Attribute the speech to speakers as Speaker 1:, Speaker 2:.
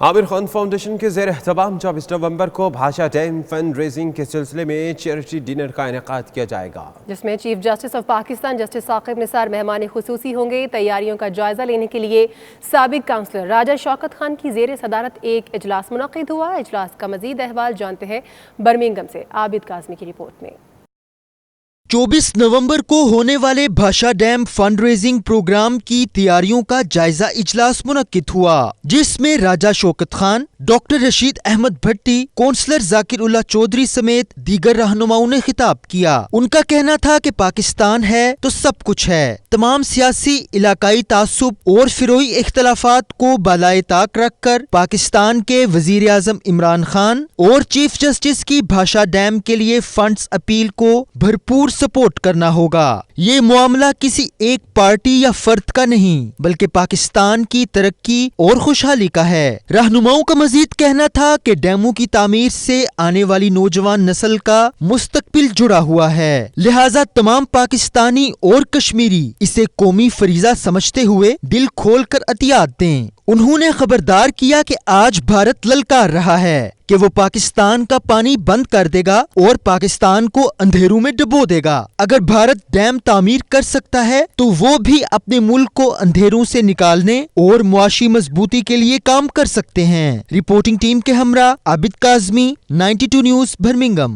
Speaker 1: Aamir Khan foundation کے زیر اہتمام 24 نومبر کو بھاشا ڈیم فنڈ ریزنگ کے سلسلے میں چیریٹی ڈنر کا انعقاد کیا جائے گا،
Speaker 2: جس میں chief justice of Pakistan justice Saqib Nisar مہمان خصوصی ہوں گے۔ تیاریوں کا جائزہ لینے کے لیے سابق کونسلر راجہ شوکت خان کی زیر صدارت ایک اجلاس منعقد ہوا۔ اجلاس کا مزید احوال جانتے ہیں برمنگھم سے عابد کاظمی کی رپورٹ میں۔
Speaker 3: 24 نومبر کو ہونے والے بھاشا ڈیم فنڈ ریزنگ پروگرام کی تیاریوں کا جائزہ اجلاس منعقد ہوا، جس میں راجہ شوکت خان، ڈاکٹر رشید احمد بھٹی، کونسلر ذاکر اللہ چودھری سمیت دیگر رہنماؤں نے خطاب کیا۔ ان کا کہنا تھا کہ پاکستان ہے تو سب کچھ ہے۔ تمام سیاسی، علاقائی تعصب اور فروعی اختلافات کو بالائے طاق رکھ کر پاکستان کے وزیر اعظم عمران خان اور چیف جسٹس کی بھاشا ڈیم کے لیے فنڈز اپیل کو بھرپور سپورٹ کرنا ہوگا۔ یہ معاملہ کسی ایک پارٹی یا فرد کا نہیں بلکہ پاکستان کی ترقی اور خوشحالی کا ہے۔ رہنماؤں کا مزید کہنا تھا کہ ڈیموں کی تعمیر سے آنے والی نوجوان نسل کا مستقبل جڑا ہوا ہے، لہٰذا تمام پاکستانی اور کشمیری اسے قومی فریضہ سمجھتے ہوئے دل کھول کر عطیات دیں۔ انہوں نے خبردار کیا کہ آج بھارت للکار رہا ہے کہ وہ پاکستان کا پانی بند کر دے گا اور پاکستان کو اندھیروں میں ڈبو دے گا۔ اگر بھارت ڈیم تعمیر کر سکتا ہے تو وہ بھی اپنے ملک کو اندھیروں سے نکالنے اور معاشی مضبوطی کے لیے کام کر سکتے ہیں۔ رپورٹنگ ٹیم کے ہمراہ عابد کاظمی، 92 نیوز برمنگھم۔